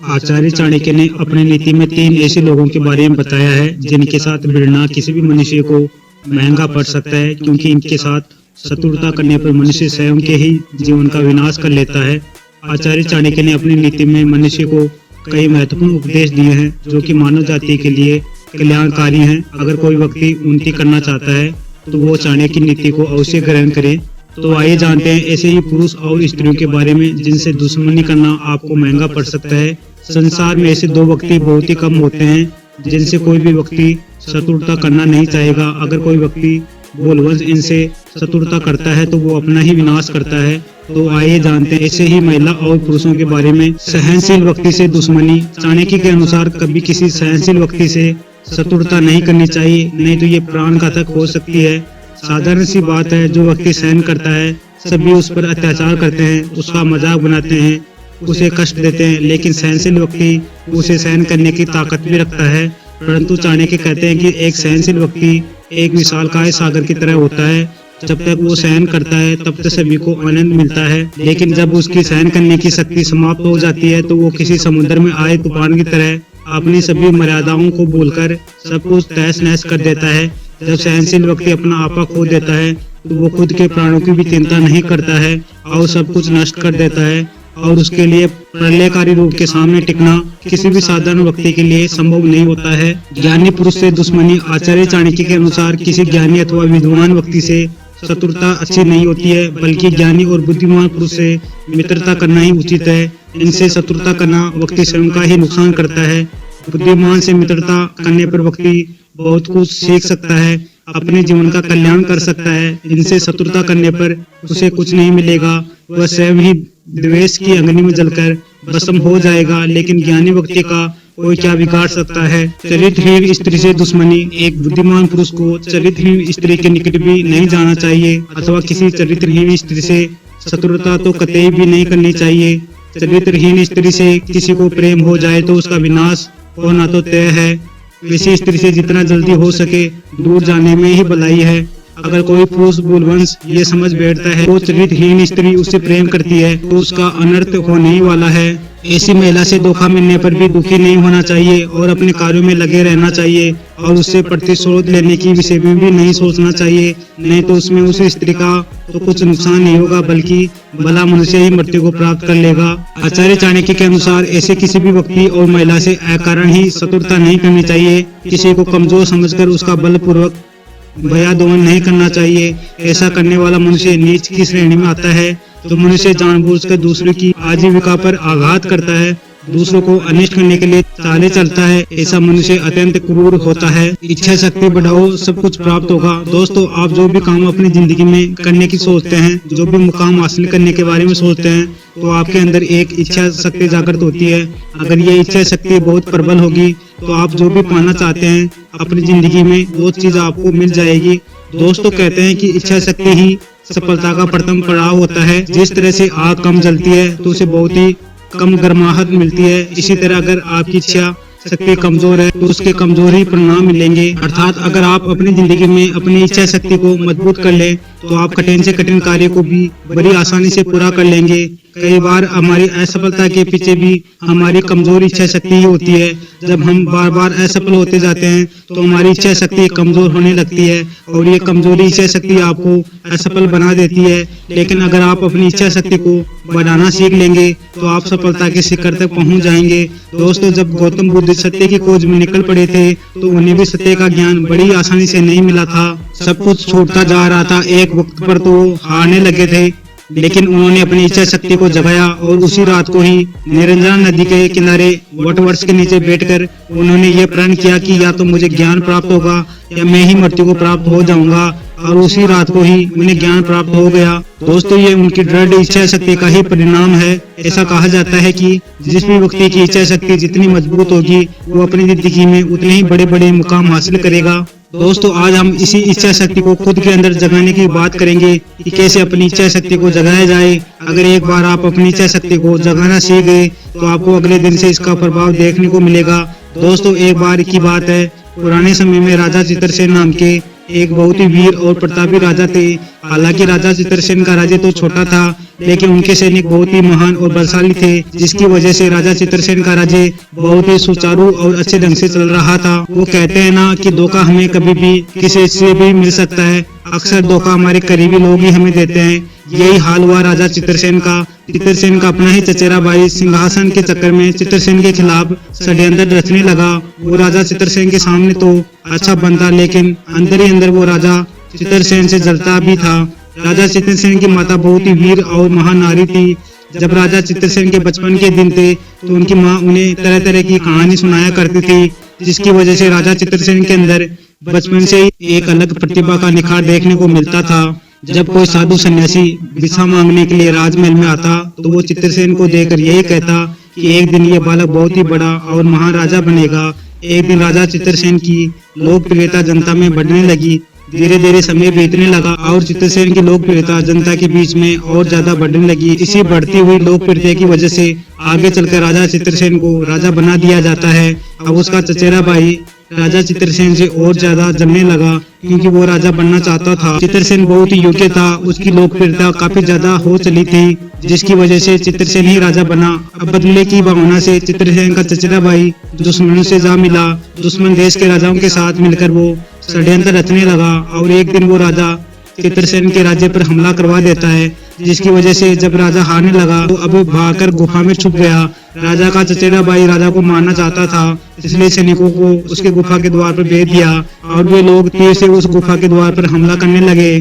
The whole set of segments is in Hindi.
आचार्य चाणक्य ने अपनी नीति में 3 ऐसे लोगों के बारे में बताया है जिनके साथ भिड़ना किसी भी मनुष्य को महंगा पड़ सकता है, क्योंकि इनके साथ शत्रुता करने पर मनुष्य स्वयं के ही जीवन का विनाश कर लेता है। आचार्य चाणक्य ने अपनी नीति में मनुष्य को कई महत्वपूर्ण उपदेश दिए हैं जो कि मानव जाति के लिए कल्याणकारी हैं। अगर कोई व्यक्ति उन्नति करना चाहता है तो वो चाणक्य की नीति को अवश्य ग्रहण करे। तो आइए जानते हैं ऐसे ही पुरुष और स्त्रियों के बारे में जिनसे दुश्मनी करना आपको महंगा पड़ सकता है। संसार में ऐसे 2 व्यक्ति बहुत ही कम होते हैं जिनसे कोई भी व्यक्ति शत्रुता करना नहीं चाहेगा। अगर कोई व्यक्ति बोलवंश इनसे शत्रुता करता है तो वो अपना ही विनाश करता है। तो आइए जानते हैं ऐसे ही महिला और पुरुषों के बारे में। सहनशील व्यक्ति से दुश्मनी। चाणक्य के अनुसार कभी किसी सहनशील व्यक्ति से शत्रुता नहीं करनी चाहिए, नहीं तो ये प्राण घातक हो सकती है। साधारण सी बात है, जो व्यक्ति सहन करता है सभी उस पर अत्याचार करते हैं, उसका मजाक बनाते हैं, उसे कष्ट देते हैं, लेकिन सहनशील व्यक्ति उसे सहन करने की ताकत भी रखता है। परंतु चाणक्य कहते हैं कि एक सहनशील व्यक्ति एक विशालकाय सागर की तरह होता है। जब तक वो सहन करता है तब तक सभी को आनंद मिलता है, लेकिन जब उसकी सहन करने की शक्ति समाप्त हो जाती है तो वो किसी समुद्र में आए तूफान की तरह अपनी सभी मर्यादाओं को भूलकर सब कुछ तहस नहस कर देता है। जब सहनशील व्यक्ति अपना आपा खो देता है तो वो खुद के प्राणों की भी चिंता नहीं करता है और सब कुछ नष्ट कर देता है, और उसके लिए प्रलयकारी रूप के सामने टिकना किसी भी साधारण व्यक्ति के लिए संभव नहीं होता है। ज्ञानी पुरुष से दुश्मनी। आचार्य चाणक्य के अनुसार किसी ज्ञानी अथवा विद्वान व्यक्ति से शत्रुता अच्छी नहीं होती है, बल्कि ज्ञानी और बुद्धिमान पुरुष से मित्रता करना ही उचित है। इनसे शत्रुता करना व्यक्ति स्वयं का ही नुकसान करता है। बुद्धिमान से मित्रता करने पर व्यक्ति बहुत कुछ सीख सकता है, अपने जीवन का कल्याण कर सकता है। इनसे शत्रुता करने पर उसे कुछ नहीं मिलेगा, वह स्वयं ही द्वेष की अग्नि में जलकर भस्म हो जाएगा। लेकिन ज्ञानी व्यक्ति का कोई क्या बिगाड़ सकता है। चरित्रहीन स्त्री से दुश्मनी। एक बुद्धिमान पुरुष को चरित्रहीन स्त्री के निकट भी नहीं जाना चाहिए अथवा किसी चरित्रहीन स्त्री से शत्रुता तो कतई भी नहीं करनी चाहिए। चरित्रहीन स्त्री से किसी को प्रेम हो जाए तो उसका विनाश होना तो तय है। किसी स्त्री से जितना जल्दी हो सके दूर जाने में ही भलाई है। अगर कोई पुरुष बोलवंश ये समझ बैठता है तो चरित्रहीन स्त्री उससे प्रेम करती है तो उसका अनर्थ होने ही वाला है। ऐसी महिला से धोखा मिलने पर भी दुखी नहीं होना चाहिए और अपने कार्यों में लगे रहना चाहिए और उससे प्रतिशोध लेने की विषय में भी नहीं सोचना चाहिए, नहीं तो उसमें उस स्त्री का तो कुछ नुकसान नहीं होगा बल्कि भला मनुष्य ही मृत्यु को प्राप्त कर लेगा। आचार्य चाणक्य के अनुसार ऐसे किसी भी व्यक्ति और महिला से अकारण ही शत्रुता नहीं करनी चाहिए। किसी को कमजोर समझकर उसका बलपूर्वक भयादोहन नहीं करना चाहिए। ऐसा करने वाला मनुष्य नीच की श्रेणी में आता है। तो मनुष्य जानबूझकर दूसरों की आजीविका पर आघात करता है, दूसरों को अनिष्ट करने के लिए चाले चलता है। ऐसा मनुष्य अत्यंत क्रूर होता है। इच्छा शक्ति बढ़ाओ, सब कुछ प्राप्त होगा। दोस्तों, आप जो भी काम अपनी जिंदगी में करने की सोचते हैं, जो भी मुकाम हासिल करने के बारे में सोचते हैं, तो आपके अंदर एक इच्छा शक्ति जागृत होती है। अगर ये इच्छा शक्ति बहुत प्रबल होगी तो आप जो भी पाना चाहते हैं अपनी जिंदगी में वो चीज आपको मिल जाएगी। दोस्तों, कहते हैं कि इच्छा शक्ति ही सफलता का प्रथम पड़ाव होता है। जिस तरह से आग कम जलती है तो उसे बहुत ही कम गर्माहट मिलती है, इसी तरह अगर आपकी इच्छा शक्ति कमजोर है तो उसके कमजोर ही परिणाम मिलेंगे। अर्थात अगर आप अपनी जिंदगी में अपनी इच्छा शक्ति को मजबूत कर लें तो आप कठिन से कठिन कार्य को भी बड़ी आसानी से पूरा कर लेंगे। कई बार हमारी असफलता के पीछे भी हमारी कमजोर इच्छा शक्ति ही होती है। जब हम बार बार असफल होते जाते हैं तो हमारी इच्छा शक्ति कमजोर होने लगती है और ये कमजोरी इच्छा शक्ति आपको असफल बना देती है। लेकिन अगर आप अपनी इच्छा शक्ति को बढ़ाना सीख लेंगे तो आप सफलता के शिखर तक पहुंच जाएंगे। दोस्तों, जब गौतम बुद्ध सत्य की खोज में निकल पड़े थे तो उन्हें भी सत्य का ज्ञान बड़ी आसानी से नहीं मिला था। सब कुछ छूटता जा रहा था। एक वक्त पर तो वो हारने लगे थे, लेकिन उन्होंने अपनी इच्छा शक्ति को जगाया और उसी रात को ही निरंजना नदी के किनारे वटवृक्ष के नीचे बैठकर उन्होंने ये प्रण किया कि या तो मुझे ज्ञान प्राप्त होगा या मैं ही मृत्यु को प्राप्त हो जाऊंगा, और उसी रात को ही उन्हें ज्ञान प्राप्त हो गया। दोस्तों, ये उनकी दृढ़ इच्छा शक्ति का ही परिणाम है। ऐसा कहा जाता है कि जिस भी व्यक्ति की इच्छा शक्ति जितनी मजबूत होगी वो अपनी जिंदगी में उतने ही बड़े बड़े मुकाम हासिल करेगा। दोस्तों, आज हम इसी इच्छा शक्ति को खुद के अंदर जगाने की बात करेंगे कि कैसे अपनी इच्छा शक्ति को जगाया जाए। अगर एक बार आप अपनी इच्छा शक्ति को जगाना सीख गए तो आपको अगले दिन से इसका प्रभाव देखने को मिलेगा। दोस्तों, एक बार की बात है, पुराने समय में राजा चित्रसेन नाम के एक बहुत ही वीर और प्रतापी राजा थे। हालांकि राजा चित्रसेन का राज्य तो छोटा था, लेकिन उनके सैनिक बहुत ही महान और बलशाली थे, जिसकी वजह से राजा चित्रसेन का राज्य बहुत ही सुचारू और अच्छे ढंग से चल रहा था। वो कहते हैं ना कि धोखा हमें कभी भी किसी से भी मिल सकता है, अक्सर धोखा हमारे करीबी लोग ही हमें देते हैं। यही हाल हुआ राजा चित्रसेन का। चित्रसेन का अपना ही चचेरा भाई सिंहासन के चक्कर में चित्रसेन के खिलाफ षड्यंत्र रचने लगा। वो राजा चित्रसेन के सामने तो अच्छा बनता, लेकिन अंदर ही अंदर वो राजा चित्रसेन से जलता भी था। राजा चित्रसेन की माता बहुत ही वीर और महान नारी थी। जब राजा चित्रसेन के बचपन के दिन थे तो उनकी माँ उन्हें तरह तरह की कहानी सुनाया करती थी, जिसकी वजह से राजा चित्रसेन के अंदर बचपन से ही एक अलग प्रतिभा का निखार देखने को मिलता था। जब कोई साधु सन्यासी भिक्षा मांगने के लिए राजमहल में आता तो वो चित्रसेन को देखकर यही कहता कि एक दिन ये बालक बहुत ही बड़ा और महान राजा बनेगा। एक दिन राजा चित्रसेन की लोकप्रियता जनता में बढ़ने लगी। धीरे धीरे समय बीतने लगा और चित्रसेन की लोकप्रियता जनता के बीच में और ज्यादा बढ़ने लगी। इसी बढ़ती हुई लोकप्रियता की वजह से आगे चलकर राजा चित्रसेन को राजा बना दिया जाता है। अब उसका चचेरा भाई राजा चित्रसेन से और ज्यादा जमने लगा, क्योंकि वो राजा बनना चाहता था। चित्रसेन बहुत ही योग्य था, उसकी लोकप्रियता काफी ज्यादा हो चली थी, जिसकी वजह से चित्रसेन ही राजा बना। अब बदले की भावना से चित्रसेन का चचेरा भाई दुश्मनों से जा मिला। दुश्मन देश के राजाओं के साथ मिलकर वो षड्यंत्र रचने लगा और एक दिन वो राजा चित्रसेन के राज्य पर हमला करवा देता है, जिसकी वजह से जब राजा हारने लगा तो अब भागकर गुफा में छुप गया। राजा का चचेरा भाई राजा को मारना चाहता था, इसलिए सैनिकों को उसके गुफा के द्वार पर भेज दिया और वे लोग तीर से उस गुफा के द्वार पर हमला करने लगे।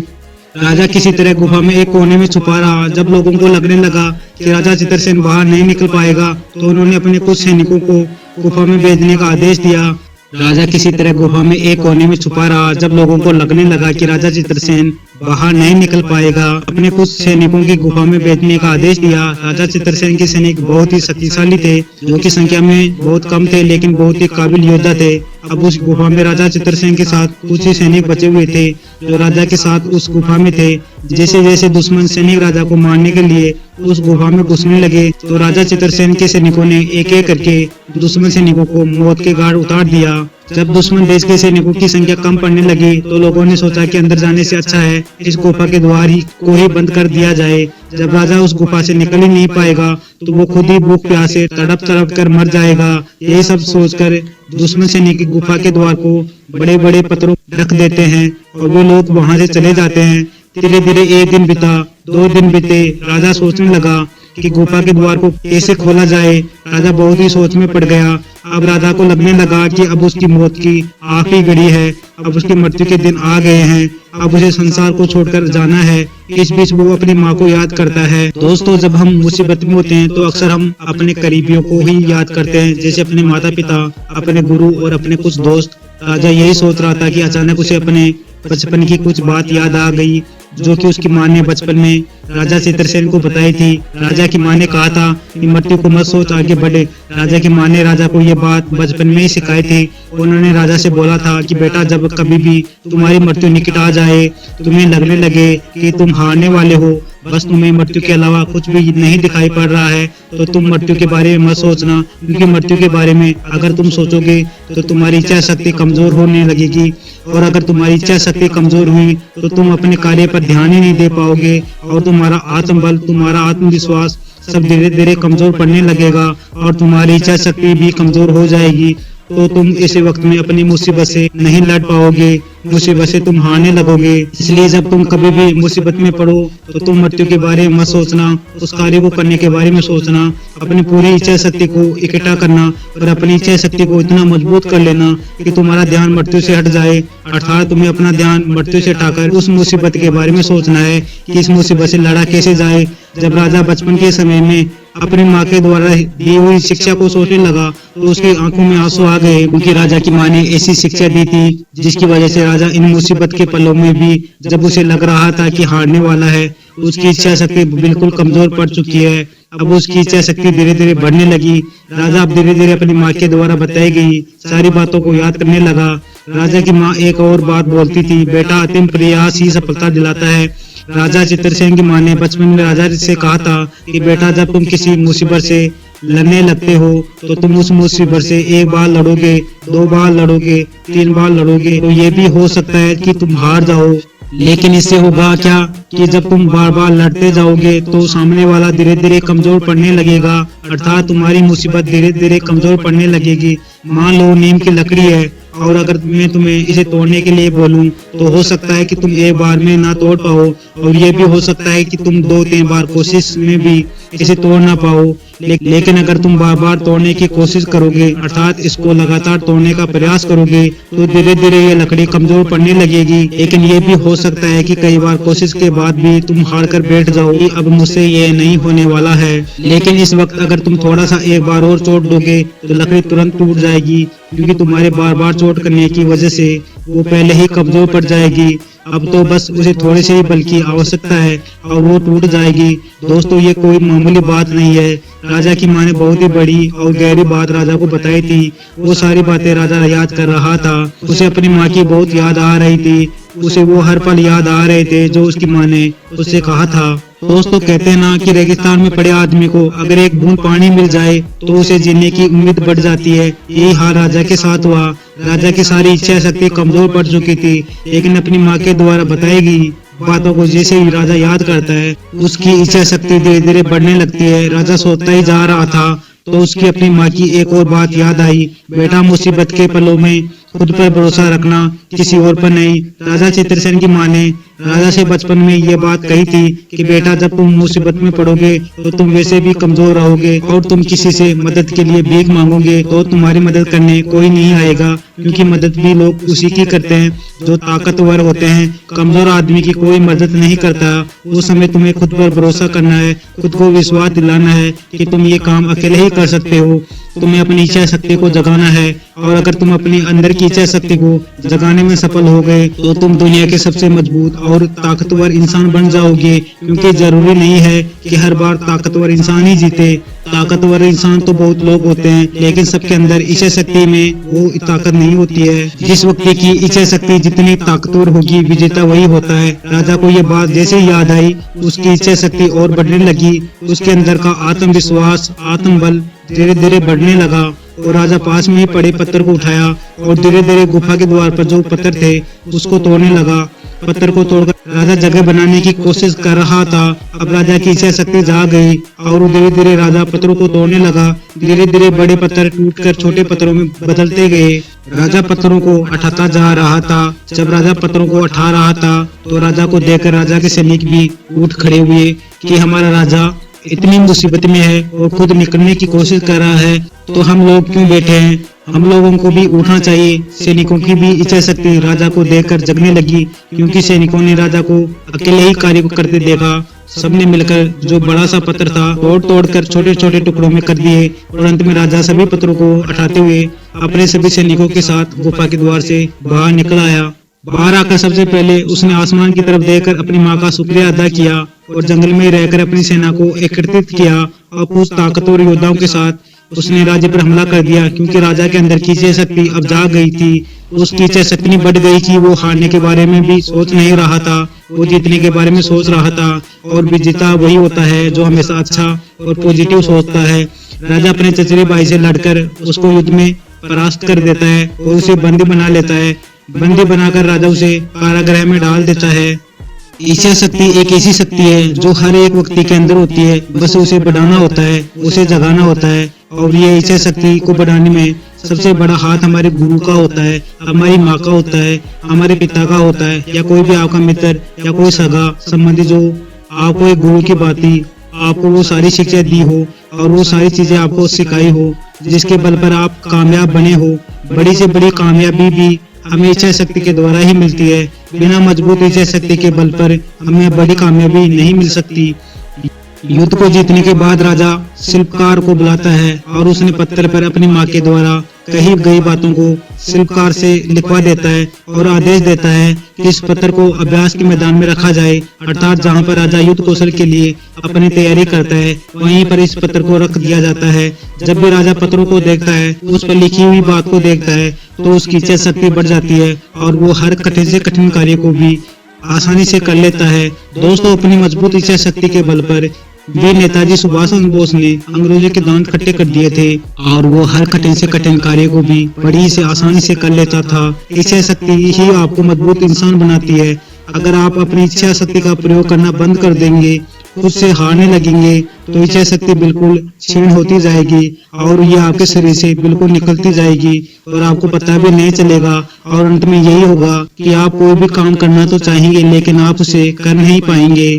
राजा किसी तरह गुफा में एक कोने में छुपा रहा। जब लोगों को लगने लगा कि राजा चित्रसेन बाहर नहीं निकल पाएगा तो उन्होंने अपने कुछ सैनिकों को गुफा में भेजने का आदेश दिया। राजा किसी तरह गुफा में एक कोने में छुपा रहा। जब लोगों को लगने लगा कि राजा चित्रसेन बाहर नहीं निकल पाएगा, अपने कुछ सैनिकों की गुफा में भेजने का आदेश दिया। राजा चित्रसेन के सैनिक बहुत ही शक्तिशाली थे, जो कि संख्या में बहुत कम थे लेकिन बहुत ही काबिल योद्धा थे। अब उस गुफा में राजा चित्रसेन के साथ कुछ ही सैनिक बचे हुए थे जो राजा के साथ उस गुफा में थे। जैसे जैसे दुश्मन सैनिक राजा को मारने के लिए उस गुफा में घुसने लगे तो राजा चित्रसेन के सैनिकों ने एक एक करके दुश्मन सैनिकों को मौत के घाट उतार दिया। जब दुश्मन देश के सैनिकों की संख्या कम पड़ने लगी तो लोगों ने सोचा कि अंदर जाने से अच्छा है इस गुफा के द्वार ही को ही बंद कर दिया जाए। जब राजा उस गुफा से निकल ही नहीं पाएगा तो वो खुद ही भूख प्यास से तड़प तड़प कर मर जाएगा। यही सब सोचकर दुश्मन सैनिक गुफा के द्वार को बड़े बड़े पत्थरों रख देते हैं और वो लोग वहां से चले जाते हैं। धीरे धीरे एक दिन बीता, 2 दिन बीते। राजा सोचने लगा कि गुफा के द्वार को कैसे खोला जाए। राजा बहुत ही सोच में पड़ गया। अब राजा को लगने लगा कि अब उसकी मौत की आखिरी घड़ी है, अब उसकी मृत्यु के दिन आ गए हैं, अब उसे संसार को छोड़कर जाना है। इस बीच वो अपनी माँ को याद करता है। दोस्तों, जब हम मुसीबत में होते हैं तो अक्सर हम अपने करीबियों को ही याद करते हैं, जैसे अपने माता पिता, अपने गुरु और अपने कुछ दोस्त। राजा यही सोच रहा था कि अचानक उसे अपने बचपन की कुछ बात याद आ गई, जो कि उसकी माँ ने बचपन में राजा चित्रसेन को बताई थी। राजा की माँ ने कहा था कि मृत्यु को मत सोच, आगे बढ़े। राजा की माँ ने राजा को ये बात बचपन में ही सिखाई थी। उन्होंने राजा से बोला था कि बेटा, जब कभी भी तुम्हारी मृत्यु निकट आ जाए, तुम्हें लगने लगे कि तुम हारने वाले हो, बस तुम्हें मृत्यु के अलावा कुछ भी नहीं दिखाई पड़ रहा है, तो तुम मृत्यु के बारे में मत सोचना, क्योंकि मृत्यु के बारे में अगर तुम सोचोगे तो तुम्हारी इच्छा शक्ति कमजोर होने लगेगी, और अगर तुम्हारी इच्छा शक्ति कमजोर हुई तो तुम अपने कार्य पर ध्यान ही नहीं दे पाओगे और तुम्हारा आत्मबल, तुम्हारा आत्मविश्वास सब धीरे धीरे कमजोर पड़ने लगेगा और तुम्हारी इच्छा शक्ति भी कमजोर हो जाएगी। तो तुम ऐसे वक्त में अपनी मुसीबत से नहीं लड़ पाओगे, मुसीबत से तुम हारने लगोगे। इसलिए जब तुम कभी भी मुसीबत में पड़ो तो तुम मृत्यु के बारे में मत सोचना, उस कार्य को करने के बारे में सोचना, अपनी पूरी इच्छा शक्ति को इकट्ठा करना और अपनी इच्छा शक्ति को इतना मजबूत कर लेना कि तुम्हारा ध्यान मृत्यु से हट जाए। अर्थात तुम्हें अपना ध्यान मृत्यु से हटाकर उस मुसीबत के बारे में सोचना है कि इस मुसीबत से लड़ा कैसे जाए। जब राजा बचपन के समय में अपनी माँ के द्वारा दी हुई शिक्षा को सोचने लगा तो उसकी आंखों में आंसू आ गए, क्योंकि राजा की माँ ने ऐसी शिक्षा दी थी जिसकी वजह से राजा इन मुसीबत के पलों में भी, जब उसे लग रहा था कि हारने वाला है, उसकी इच्छा शक्ति बिल्कुल कमजोर पड़ चुकी है। अब उसकी इच्छा शक्ति धीरे धीरे बढ़ने लगी। राजा अब धीरे धीरे अपनी माँ के द्वारा बताई गई सारी बातों को याद करने लगा। राजा की माँ एक और बात बोलती थी, बेटा, अंतिम प्रयास ही सफलता दिलाता है। राजा चित्रसेन की माँ ने बचपन में राजा से कहा था कि बेटा, जब तुम किसी मुसीबत से लड़ने लगते हो तो तुम उस मुसीबत से 1 बार लड़ोगे, 2 बार लड़ोगे, 3 बार लड़ोगे, तो ये भी हो सकता है कि तुम हार जाओ। लेकिन इससे होगा क्या कि जब तुम बार बार लड़ते जाओगे तो सामने वाला धीरे धीरे कमजोर पड़ने लगेगा, अर्थात तुम्हारी मुसीबत धीरे धीरे कमजोर पड़ने लगेगी। मान लो नीम की लकड़ी है और अगर मैं तुम्हें इसे तोड़ने के लिए बोलूं तो हो सकता है कि तुम एक बार में ना तोड़ पाओ, और ये भी हो सकता है कि तुम 2-3 बार कोशिश में भी इसे तोड़ ना पाओ। लेकिन अगर तुम बार बार तोड़ने की कोशिश करोगे, अर्थात इसको लगातार तोड़ने का प्रयास करोगे, तो धीरे धीरे ये लकड़ी कमजोर पड़ने लगेगी। लेकिन ये भी हो सकता है कि कई बार कोशिश के बाद भी तुम हार कर बैठ जाओ कि अब मुझसे ये नहीं होने वाला है। लेकिन इस वक्त अगर तुम थोड़ा सा एक बार और चोट दोगे तो लकड़ी तुरंत टूट जाएगी, क्योंकि तुम्हारे बार बार चोट करने की वजह से वो पहले ही कमजोर पड़ जाएगी। अब तो बस उसे थोड़े से ही बल की आवश्यकता है और वो टूट जाएगी। दोस्तों, ये कोई मामूली बात नहीं है। राजा की माँ ने बहुत ही बड़ी और गहरी बात राजा को बताई थी। वो सारी बातें राजा याद कर रहा था। उसे अपनी माँ की बहुत याद आ रही थी। उसे वो हर पल याद आ रहे थे जो उसकी माँ ने उससे कहा था। दोस्तों, कहते हैं ना कि रेगिस्तान में पड़े आदमी को अगर एक बूंद पानी मिल जाए तो उसे जीने की उम्मीद बढ़ जाती है। यही हाल राजा के साथ हुआ। राजा की सारी इच्छा शक्ति कमजोर पड़ चुकी थी, लेकिन अपनी माँ के द्वारा बताई गई बातों को जैसे ही राजा याद करता है, उसकी इच्छा शक्ति धीरे धीरे बढ़ने लगती है। राजा सोचता ही जा रहा था तो उसकी अपनी माँ की एक और बात याद आई। बेटा, मुसीबत के पलों में खुद पर भरोसा रखना, किसी और पर नहीं। राजा चित्रसेन की माँ ने राजा से बचपन में ये बात कही थी कि बेटा, जब तुम मुसीबत में पड़ोगे तो तुम वैसे भी कमजोर रहोगे और तुम किसी से मदद के लिए भीख मांगोगे तो तुम्हारी मदद करने कोई नहीं आएगा, क्योंकि मदद भी लोग उसी की करते हैं जो ताकतवर होते हैं। कमजोर आदमी की कोई मदद नहीं करता। उस समय तुम्हें खुद पर भरोसा करना है, खुद को विश्वास दिलाना है कि तुम ये काम अकेले ही कर सकते हो। तुम्हें अपनी इच्छा शक्ति को जगाना है, और अगर तुम अपनी अंदर की इच्छा शक्ति को जगाने में सफल हो गए तो तुम दुनिया के सबसे मजबूत और ताकतवर इंसान बन जाओगे। क्योंकि जरूरी नहीं है कि हर बार ताकतवर इंसान ही जीते। ताकतवर इंसान तो बहुत लोग होते हैं, लेकिन सबके अंदर इच्छा शक्ति में वो ताकत नहीं होती है। जिस व्यक्ति की इच्छा शक्ति जितनी ताकतवर होगी, विजेता वही होता है। राजा को ये बात जैसे ही याद आई, उसकी इच्छा शक्ति और बढ़ने लगी। उसके अंदर का आत्मविश्वास, आत्मबल धीरे धीरे बढ़ने लगा और राजा पास में ही पड़े पत्थर को उठाया और धीरे धीरे गुफा के द्वार पर जो पत्थर थे उसको तोड़ने लगा। पत्थर को तोड़कर राजा जगह बनाने की कोशिश कर रहा था। अब राजा की इच्छा शक्ति जाग गई और धीरे धीरे राजा पत्थरों को तोड़ने लगा। धीरे धीरे बड़े पत्थर टूटकर छोटे पत्थरों में बदलते गए। राजा पत्थरों को उठाता जा रहा था। जब राजा पत्थरों को उठा रहा था तो राजा को देखकर राजा के सैनिक भी उठ खड़े हुए कि हमारा राजा इतनी मुसीबत में है और खुद निकलने की कोशिश कर रहा है, तो हम लोग क्यों बैठे हैं? हम लोगों को भी उठना चाहिए। सैनिकों की भी इच्छा शक्ति राजा को देखकर जगने लगी, क्योंकि सैनिकों ने राजा को अकेले ही कार्य को करते देखा। सबने मिलकर जो बड़ा सा पत्थर था तोड़ तोड़ कर छोटे छोटे टुकड़ों में कर दिए और अंत में राजा सभी पत्थरों को उठाते हुए अपने सभी सैनिकों के साथ गुफा के द्वार से बाहर निकल आया। बाहर आकर सबसे पहले उसने आसमान की तरफ देखकर अपनी माँ का शुक्रिया अदा किया और जंगल में रहकर अपनी सेना को एकत्रित किया और कुछ ताकतवर योद्धाओं के साथ उसने राज्य पर हमला कर दिया। क्योंकि राजा के अंदर की इच्छा शक्ति अब जाग गई थी। उसकी इच्छा शक्ति नहीं बढ़ गई कि वो हारने के बारे में भी सोच नहीं रहा था, वो जीतने के बारे में सोच रहा था। और विजेता वही होता है जो हमेशा अच्छा और पॉजिटिव सोचता है। राजा अपने चचेरे भाई से लड़कर उसको युद्ध में परास्त कर देता है और उसे बंदी बना लेता है। बंदी बनाकर राजा उसे कारागृह में डाल देता है। इच्छा शक्ति एक ऐसी शक्ति है जो हर एक व्यक्ति के अंदर होती है, बस उसे बढ़ाना होता है, उसे जगाना होता है। और ये इच्छा शक्ति को बढ़ाने में सबसे बड़ा हाथ हमारे गुरु का होता है, हमारी माँ का होता है, हमारे पिता का होता है, या कोई भी आपका मित्र या कोई सगा संबंधी जो आपको एक गुरु की बाती आपको वो सारी शिक्षा दी हो और वो सारी चीजें आपको सिखाई हो, जिसके बल पर आप कामयाब बने हो। बड़ी से बड़ी कामयाबी भी हमें इच्छा शक्ति के द्वारा ही मिलती है। बिना मजबूत इच्छा शक्ति के बल पर हमें बड़ी कामयाबी नहीं मिल सकती। युद्ध को जीतने के बाद राजा शिल्पकार को बुलाता है और उसने पत्थर पर अपनी माँ के द्वारा कही गई बातों को शिल्पकार से लिखवा देता है और आदेश देता है कि इस पत्थर को अभ्यास के मैदान में रखा जाए, अर्थात जहाँ पर राजा युद्ध कौशल के लिए अपनी तैयारी करता है वहीं पर इस पत्थर को रख दिया जाता है। जब भी राजा पत्थरों को देखता है, उस पर लिखी हुई बात को देखता है, तो उसकी इच्छा शक्ति बढ़ जाती है और वो हर कठिन से कठिन कार्य को भी आसानी से कर लेता है। दोस्तों, अपनी मजबूत इच्छा शक्ति के बल पर वीर नेताजी सुभाष चंद्र बोस ने अंग्रेजों के दांत खट्टे कर दिए थे और वो हर कठिन से कठिन कार्य को भी बड़ी से आसानी से कर लेता था। इच्छा शक्ति ही आपको मजबूत इंसान बनाती है। अगर आप अपनी इच्छा शक्ति का प्रयोग करना बंद कर देंगे, खुद से हारने लगेंगे, तो इच्छा शक्ति बिल्कुल क्षीण होती जाएगी और ये आपके शरीर से बिल्कुल निकलती जाएगी और आपको पता भी नहीं चलेगा। और अंत में यही होगा कि आप कोई भी काम करना तो चाहेंगे लेकिन आप उसे कर नहीं पाएंगे।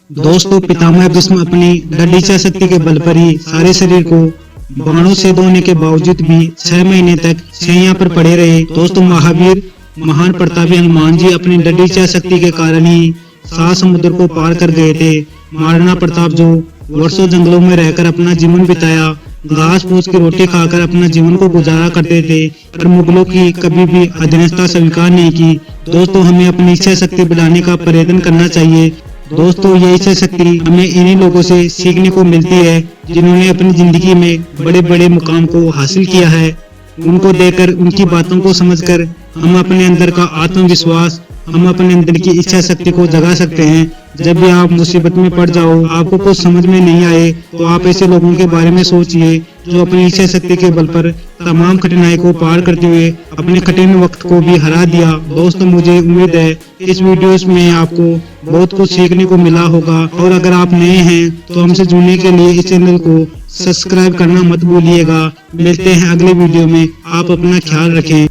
दोस्तों, पितामह भीष्म अपनी दृढ़ इच्छा शक्ति के बल पर ही सारे शरीर को बाणों से धोने के बावजूद भी 6 महीने तक शैया पर पड़े रहे। दोस्तों, महावीर महान प्रतापी हनुमान जी अपनी दृढ़ इच्छा शक्ति के कारण ही 7 समुद्र को पार कर गए थे। महाराणा प्रताप जो वर्षों जंगलों में रहकर अपना जीवन बिताया, घास फूस की रोटी खाकर अपना जीवन को गुजारा करते थे, पर मुगलों की कभी भी अधीनता स्वीकार नहीं की। दोस्तों, हमें अपनी इच्छा शक्ति बढ़ाने का प्रयत्न करना चाहिए। दोस्तों, ये इच्छा शक्ति हमें इन्हीं लोगों से सीखने को मिलती है जिन्होंने अपनी जिंदगी में बड़े बड़े मुकाम को हासिल किया है। उनको देखकर, उनकी बातों को समझकर हम अपने अंदर का आत्मविश्वास, हम अपने अंदर की इच्छा शक्ति को जगा सकते हैं। जब भी आप मुसीबत में पड़ जाओ, आपको कुछ समझ में नहीं आए, तो आप ऐसे लोगों के बारे में सोचिए जो अपनी इच्छा शक्ति के बल पर तमाम कठिनाई को पार करते हुए अपने कठिन वक्त को भी हरा दिया। दोस्तों, मुझे उम्मीद है इस वीडियोस में आपको बहुत कुछ सीखने को मिला होगा और अगर आप नए हैं तो हमसे जुड़ने के लिए इस चैनल को सब्सक्राइब करना मत भूलिएगा। मिलते हैं अगले वीडियो में। आप अपना ख्याल रखें।